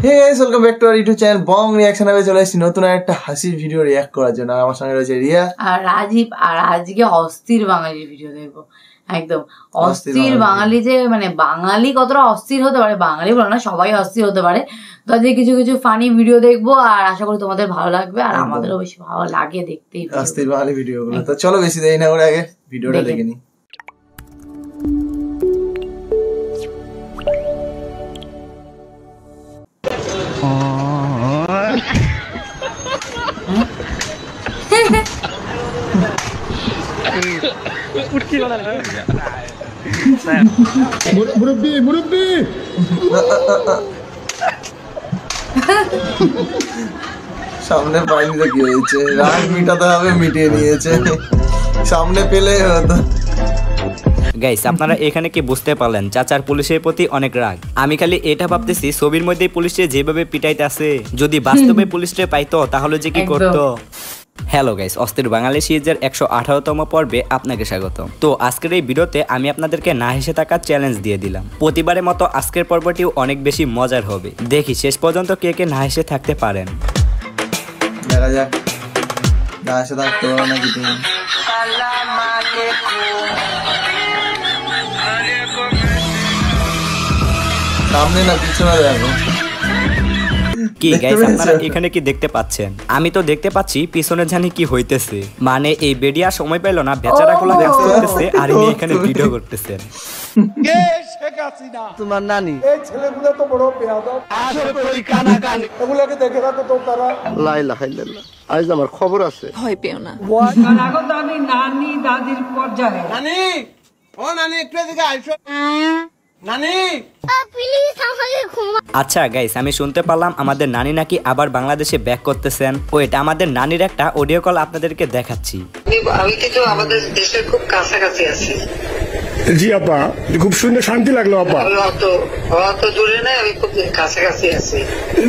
Hey guys, welcome back to our YouTube channel Bong reaction. আমি চলে এসেছি নতুন একটা হাসির ভিডিও রিঅ্যাক্ট করার জন্য। আমার সঙ্গে রয়েছে রিয়া আর রাজীব। আর আজকে অস্থির বাঙালির ভিডিও দেখবো। একদম অস্থির বাঙালি, যে মানে বাঙালি কতটা অস্থির হতে পারে, বাঙালি বলো না, সবাই অস্থির হতে পারে। তো আজকে কিছু কিছু ফানি ভিডিও দেখবো আর আশা করি তোমাদের ভালো লাগবে, আর আমাদেরও বেশি ভালো লাগে দেখতেই অস্থির বাঙালি ভিডিও গুলো। তো চলো বেশি দেরি না করে আগে ভিডিওটা দেখে নি। মুরব্বি মুরব্বি সামনে পাইনি তো কি হয়েছে, রাগ মিটাতে হবে, মিটিয়ে নিয়েছে। সামনে পেলে হতো। গাইস, আপনারা এখানে কি বুঝতে পারলেন চাচার পুলিশের প্রতি অনেক রাগ? আমি খালি এটা ভাবতেছি, ছবির মধ্যে পুলিশে যেভাবে পিটাইতেছে, যদি বাস্তবে পুলিশে পাইতো তাহলে যে কি করতো। হ্যালো গাইস, অস্থির বাঙালি সিরিজের 118তম পর্বে আপনাকে স্বাগত। তো আজকের এই ভিডিওতে আমি আপনাদেরকে না হেসে থাকার চ্যালেঞ্জ দিয়ে দিলাম। প্রতিবারের মতো আজকের পর্বটিও অনেক বেশি মজার হবে। দেখি শেষ পর্যন্ত কে কে না হেসে থাকতে পারেন। দেখা যাক না হেসে থাকতে পারো নাকি তুমি। সামনে না পিছনে দেখো। কি গাইস, আপনারা এখানে কি দেখতে পাচ্ছেন? আমি তো দেখতে পাচ্ছি পিছনে জানি কি হইতেছে। মানে এই বেডিয়া সময় পাইলো না, বেচারা গুলো ব্যস্ত করতেছে আর ইনি এখানে ভিডিও করতেছেন। কে শেখ হাসিনা তোমার নানি? এই ছেলেগুলো তো বড় বেয়াদব, আসলে ওই কানা কান এগুলোকে দেখে রাখো তো। তারা লা ইলাহা ইল্লাল্লাহ, আজ আমার খবর আছে। ভয় পেও না। এখন তো আমি নানি দাদির পর্যায়ে। নানি, ও নানি একটু এদিকে আইসো। নানি প্লিজ আমাকে ক্ষমা। আচ্ছা গাইস, আমি শুনতে পারলাম আমাদের নানি নাকি আবার বাংলাদেশে ব্যাক করতেছেন। ওয়েট, আমাদের নানির একটা অডিও কল আপনাদেরকে দেখাচ্ছি। আমি কিন্তু আমাদের দেশের খুব কাছাকাছি আছি। জি আপা, খুব শুনে শান্তি লাগলো আপা। অত দূরে না, আমি খুব কাছাকাছি আছি।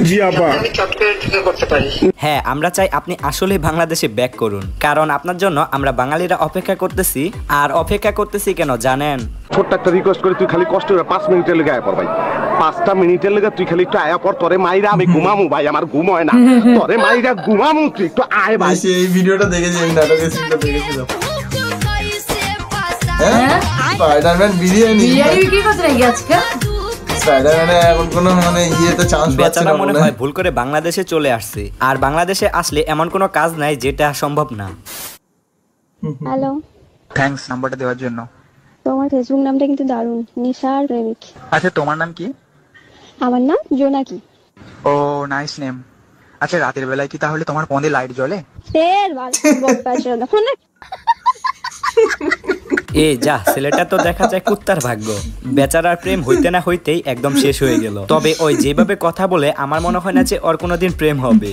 জি আপা, আমি চট করে ঢুকে করতে পারি। হ্যাঁ, আমরা চাই আপনি আসলে বাংলাদেশে ব্যাক করুন, কারণ আপনার জন্য আমরা বাঙালিরা অপেক্ষা করতেছি। আর অপেক্ষা করতেছি কেন জানেন? ছোট্ট একটা রিকোয়েস্ট করে তুই খালি কষ্ট করে 5 মিনিটের লেগে আয়া পর ভাই। 5টা মিনিটের লেগে তুই খালি একটু আয়া পর। তোরে মাইরা আমি ঘুমামু ভাই, আমার ঘুম হয় না। তোরে মাইরা ঘুমামু, তুই একটু আয় ভাই। এই ভিডিওটা দেখেছি, এই নাটকের সিনটা দেখেছিলাম। স্পাইডারম্যান বিরিয়ানি কি করতে নাকি আজকে? স্পাইডারম্যানে এখন কোনো মানে ইয়েতে চান্স পাচ্ছে না মনে হয়। ভুল করে বাংলাদেশে চলে আসছে, আর বাংলাদেশে আসলে এমন কোনো কাজ নাই যেটা সম্ভব না। হ্যালো, থ্যাঙ্কস নাম্বারটা দেওয়ার জন্য। তোমার ফেসবুক নামটা কিন্তু দারুণ, নিশার প্রেমিক। আচ্ছা, তোমার নাম কি? আমার নাম জোনাকি। ও নাইস নেম। আচ্ছা, রাতের বেলায় কি তাহলে তোমার ফোনে লাইট জ্বলে? ফের বলপাশে ফোন। এই যা, ছেলেটা তো দেখা যায় কুত্তার ভাগ্য। বেচারার প্রেম হইতে না হইতেই একদম শেষ হয়ে গেল। তবে ওই যেভাবে কথা বলে আমার মনে হয় না যে ওর কোনোদিন প্রেম হবে।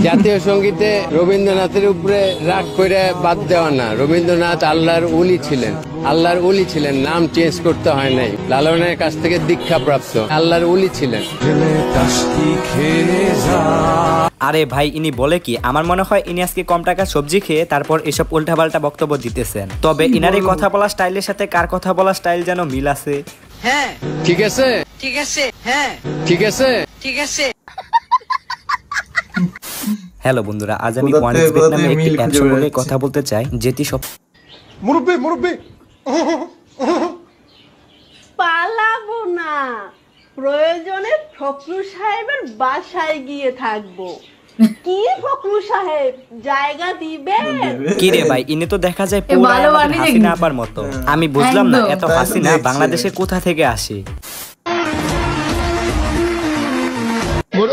জাতীয় সঙ্গীতে রবীন্দ্রনাথের উপরে রাগ করে বাদ দেওয়া না। রবীন্দ্রনাথ আল্লাহর ওলি ছিলেন, আল্লাহর ওলি ছিলেন, নাম চেঞ্জ করতে হয় নাই। লালনের কাছ থেকে দীক্ষা প্রাপ্ত আল্লাহর ওলি ছিলেন। আরে ভাই, ইনি বলে কি? আমার মনে হয় ইনি আজকে কম টাকা সবজি খেয়ে তারপর এসব উল্টাপাল্টা বক্তব্য দিতেছেন। তবে ইনার এই কথা বলা স্টাইলের সাথে কার কথা বলা স্টাইল যেন মিল আছে। হ্যাঁ ঠিক আছে, ঠিক আছে, হ্যাঁ ঠিক আছে, ঠিক আছে। হ্যালো বন্ধুরা, আজ আমি OneXBet নামে একটি অ্যাপ সম্পর্কে কথা বলতে চাই, যেটি সব মুরব্বি মুরব্বি পালাবো না, প্রয়োজনে ফখরু সাহেবের বাসায় গিয়ে থাকবো। কি ফখরু সাহেব, জায়গা দিবেন? কি রে ভাই, ইনি তো দেখা যায় পুরো হাসিনা আপার মতো। আমি বুঝলাম না এত হাসিনা বাংলাদেশে কোথা থেকে আসে।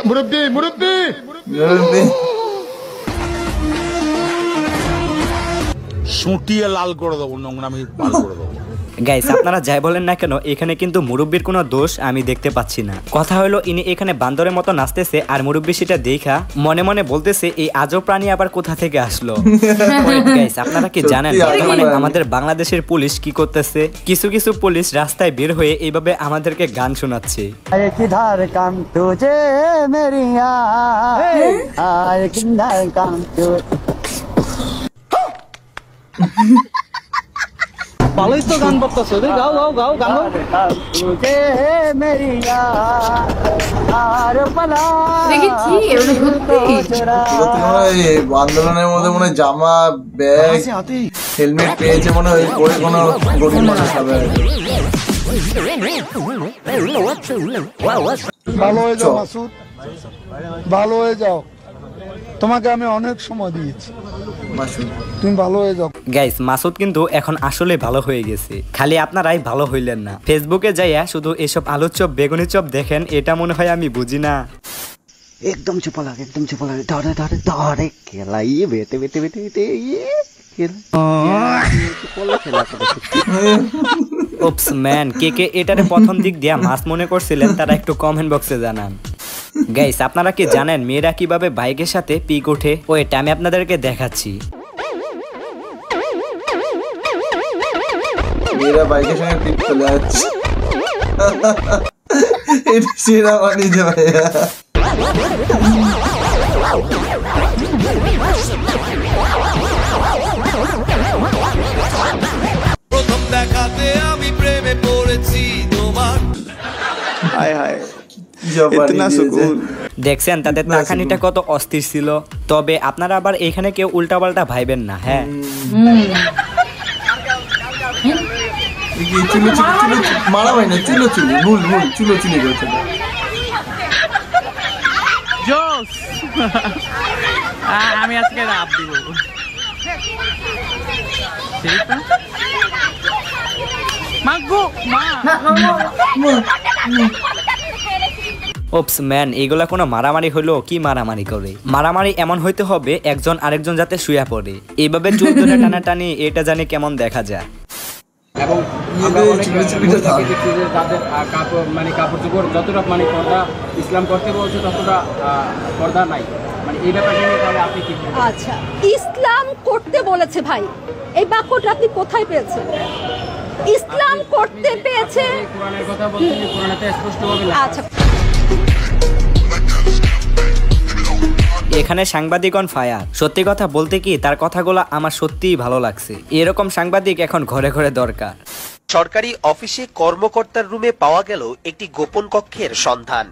মুরব্বি মুরব্বি সুটিয়ে লাল করে দেবো, নোংরামি লাল করে দেবো। গাইস, আপনারা যাই বলেন না কেন, এখানে কিন্তু মুরব্বির কোনো দোষ আমি দেখতে পাচ্ছি না। কথা হলো, ইনি এখানে বান্দরের মতো নাচতেছে আর মুরব্বি সেটা দেখা মনে মনে বলতেছে এই আজব প্রাণী আবার কোথা থেকে আসলো। গাইস, আপনারা কি জানেন বর্তমানে আমাদের বাংলাদেশের পুলিশ কি করতেছে? কিছু কিছু পুলিশ রাস্তায় বের হয়ে এইভাবে আমাদেরকে গান শোনাচ্ছে। ভালোই তো গান করতেছো, গাও গাও গাও গান গাও। দেখেছি এগুলো সত্যি আন্দোলনের মধ্যে মনে হয় জামা, ব্যাগ, হেলমেট পেয়েছে মনে হয়, পরে কোনো গরিব মানুষ হবে। ভালো হয়ে যাও মাসুদ, ভালো হয়ে যাও, তোমাকে আমি অনেক সময় দিয়েছি, তুমি ভালো হয়ে যাও। গাইস, মাসুদ কিন্তু এখন আসলে ভালো হয়ে গেছে, খালি আপনারাই ভালো হইলেন না। ফেসবুকে যাইয়া শুধু এসব আলুর চপ, বেগুনি চপ দেখেন, এটা মনে হয় আমি বুঝি না। एकदम चुप लगे, एकदम चुप लगे, धरे धरे धरे खेला ये बेटे बेटे बेटे बेटे ये ওপস ম্যান, কে কে এটারে প্রথম দিক দিয়া মাছ মনে করছিলেন তারা একটু কমেন্ট বক্সে জানান। গাইস, আপনারা কি জানেন মেয়েরা কিভাবে বাইকের সাথে পিক ওঠে? ওয়েট, আমি আপনাদেরকে দেখাচ্ছি। মেয়েরা বাইকের সঙ্গে পিক চলে যাচ্ছে, এটা সেরা বানিয়েছে ভাইয়া। প্রথম দেখাতে আমি প্রেমে পড়েছি তোমার। হায় হায়, দেখছেন তাদের তাকানিটা কত অস্থির ছিল। তবে আপনারা আবার এখানে কেউ উল্টাপাল্টা ভাইবেন না। হ্যাঁ, মারা হয় না, চুলো চুলি, ভুল ভুল, চুলো চুলি করছে। আমি আজকে রাত দিব। ওপস ম্যান, এগুলা কোনো মারামারি হলো? কি মারামারি করে? মারামারি এমন হইতে হবে একজন আরেকজন যাতে শুয়া পড়ে, এইভাবে চুল ধরে টানাটানি, এটা জানি কেমন দেখা যায়। এবং আমরা অনেক দেখছি যে যাদের কাপড় মানে কাপড় চোপড় যতটা মানে পর্দা ইসলাম করতে বলছে ততটা পর্দা নাই, মানে এই ব্যাপারটা নিয়ে তাহলে আপনি কি? আচ্ছা, ইসলাম করতে বলেছে ভাই, এই বাক্যটা আপনি কোথায় পেয়েছেন? ইসলাম করতে পেয়েছে, কোরআনের কথা বলছেন, কোরআনেতে স্পষ্টভাবে লেখা। আচ্ছা, এখানে সাংবাদিক অন ফায়ার। সত্যি কথা বলতে কি, তার কথাগুলো আমার সত্যিই ভালো লাগছে। এরকম সাংবাদিক এখন ঘরে ঘরে দরকার। সরকারি অফিসে কর্মকর্তার রুমে পাওয়া গেল একটি গোপন কক্ষের সন্ধান।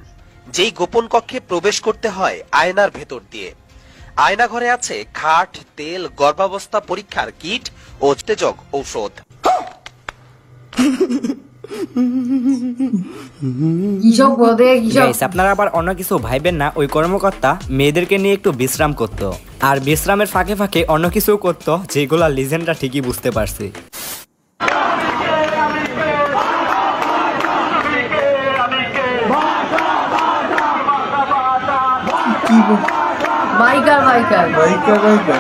যেই গোপন কক্ষে প্রবেশ করতে হয় আয়নার ভেতর দিয়ে। আয়না ঘরে আছে খাট, তেল, গর্ভাবস্থা পরীক্ষার কিট ও উত্তেজক ঔষধ। আপনারা আবার অন্য কিছু ভাইবেন না, ওই কর্মকর্তা মেয়েদেরকে নিয়ে একটু বিশ্রাম করত, আর বিশ্রামের ফাঁকে ফাঁকে অন্য কিছু করত, যেগুলা লিজেন্ডরা ঠিকই বুঝতে পারছে। বাইকার বাইকার বাইকার বাইকার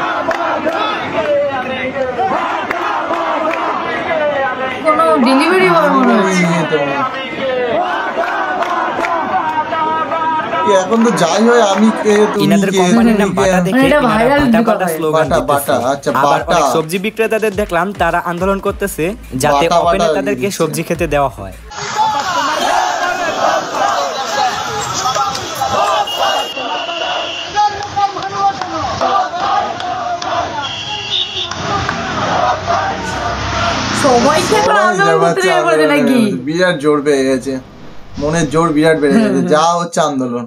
কোনো ডেলিভারি বয় মনে হচ্ছে। এখন তো যাই হয় আমি কে, ইনাদের কোম্পানির নাম বাটা দেখে এটা ভাইরাল স্লোগান বাটা। আচ্ছা, আবার বাটা। অনেক সবজি বিক্রেতাদের দেখলাম তারা আন্দোলন করতেছে যাতে ওপেনে তাদেরকে সবজি খেতে দেওয়া হয়। বিরাট জোর পেয়ে গেছে, মনের জোর বিরাট বেড়ে গেছে, যা হচ্ছে আন্দোলন।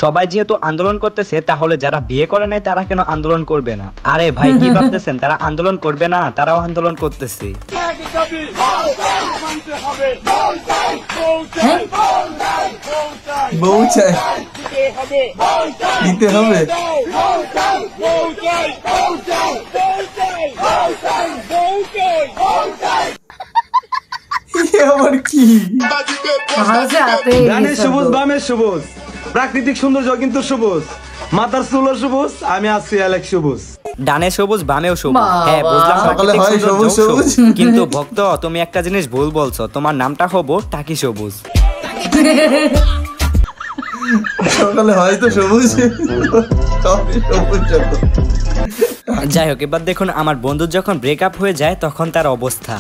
সবাই যেহেতু আন্দোলন করতেছে, তাহলে যারা বিয়ে করে নাই তারা কেন আন্দোলন করবে না? আরে ভাই, কি ভাবতেছেন তারা আন্দোলন করবে না? তারাও আন্দোলন করতেছে। বউ চাই, দিতে হবে। আবার কি? ডানে সবুজ, বামে সবুজ, প্রাকৃতিক সৌন্দর্য কিন্তু সবুজ, মাথার চুল সবুজ, আমি আছি অ্যালেক সবুজ। ডানে সবুজ, বামেও সবুজ। হ্যাঁ, বুঝলাম প্রাকৃতিক সৌন্দর্য সবুজ, কিন্তু ভক্ত তুমি একটা জিনিস ভুল বলছো, তোমার নামটা হবো টাকি সবুজ। সকালে হয়তো সবুজ, যাই হোক, এবার দেখুন আমার বন্ধুর যখন ব্রেকআপ হয়ে যায় তখন তার অবস্থা।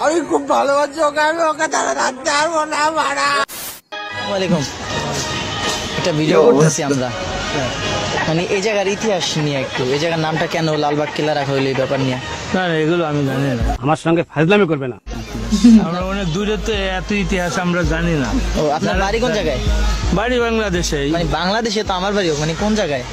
আমি খুব ভালোবাসি ওকে, আমি ওকে তারা রাখতে পারবো না। আসসালামু আলাইকুম। একটা ভিডিও করতেছি আমরা, মানে এই জায়গার ইতিহাস নিয়ে একটু, এই জায়গার নামটা কেন লালবাগ কিল্লা রাখা হইলো এই ব্যাপার নিয়ে। না এগুলো আমি জানি না, আমার সঙ্গে ফাজলামি করবে না। আমরা অনেক দূরে তো, এত ইতিহাস আমরা জানি না। ও আপনার বাড়ি কোন জায়গায়? বাড়ি বাংলাদেশে। মানে বাংলাদেশে তো আমার বাড়িও, মানে কোন জায়গায়?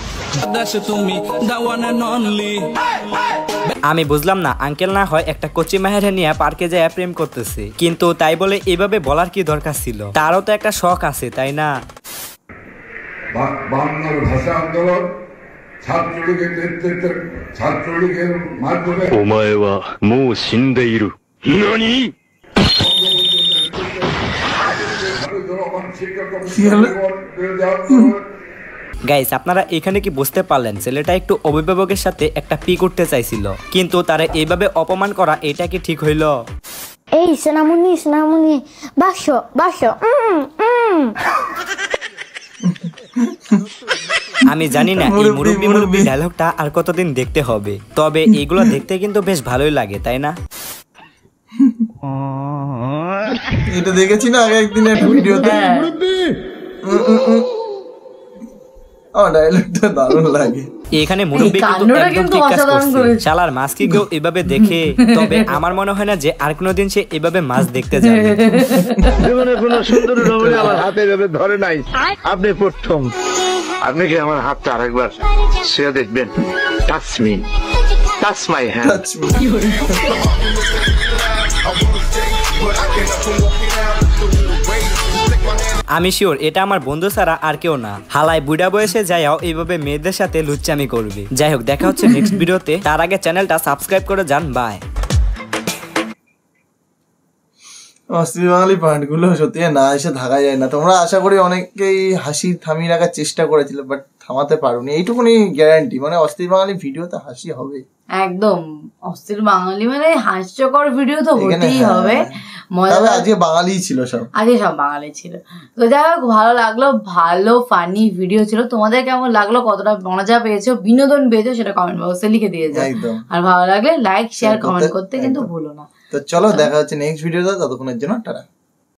আমি বুঝলাম না, আঙ্কেল না হয় একটা কচি মাহেরা নিয়ে পার্কে যায় প্রেম করতেছে, কিন্তু তাই বলে এইভাবে বলার কি দরকার ছিল? তারও তো একটা শখ আছে, তাই না? বাংলার ভাষা আন্দোলন ছাত্রলীগের নেতৃত্বে, ছাত্রলীগের মাধ্যমে গাইস, আপনারা এখানে কি বুঝতে পারলেন? ছেলেটা একটু অভিভাবকের সাথে একটা পি করতে চাইছিল, কিন্তু তারা এইভাবে অপমান করা এটা কি ঠিক হইল? এই সোনামুনি সোনামুনি বাসো বাসো। আমি জানি না এই মুরব্বি মুরব্বি ডায়লগটা আর কতদিন দেখতে হবে, তবে এগুলো দেখতে কিন্তু বেশ ভালোই লাগে, তাই না? এটা দেখেছি না আগে একদিন একটা ভিডিওতে। ডায়লগটা দারুণ লাগে। এখানে মুরব্বি কিন্তু একদম ঠিক কাজ করছে। শালার মাছ কি কেউ এভাবে দেখে? তবে আমার মনে হয় না যে আর কোনোদিন সে এভাবে মাছ দেখতে যাবে। জীবনে কোনো সুন্দর রমণী আমার হাতে এভাবে ধরে নাই, আপনি প্রথম। আপনি কি আমার হাতটা আরেকবার সে দেখবেন? Touch me, touch my hand. আমি শিওর এটা আমার বন্ধু ছাড়া আর কেউ না। হালায় বুড়া বয়সে যাইও এইভাবে মেয়েদের সাথে লুচ্চামি করবে। যাই হোক, দেখা হচ্ছে নেক্সট ভিডিওতে। তার আগে চ্যানেলটা সাবস্ক্রাইব করে যান। বাই। অস্থির বাঙালি পার্টগুলো সত্যি না এসে থাকা যায় না। তোমরা আশা করি অনেকেই হাসি থামিয়ে রাখার চেষ্টা করেছিল, বাট থামাতে পারোনি, এইটুকুনি গ্যারান্টি। মানে অস্থির বাঙালি ভিডিওতে হাসি হবে একদম। অস্থির বাঙালি মানে হাস্যকর ভিডিও তো হতেই হবে। আজকে বাঙালি ছিল সব, আজকে সব বাঙালি ছিল। তো যাই হোক, ভালো লাগলো, ভালো ফানি ভিডিও ছিল। তোমাদের কেমন লাগলো, কতটা মজা পেয়েছো, বিনোদন পেয়েছো, সেটা কমেন্ট বক্সে লিখে দিয়ে যাও। আর ভালো লাগলে লাইক শেয়ার কমেন্ট করতে কিন্তু ভুলো না। তো চলো দেখা হচ্ছে নেক্সট ভিডিওতে, ততক্ষণের জন্য টাটা।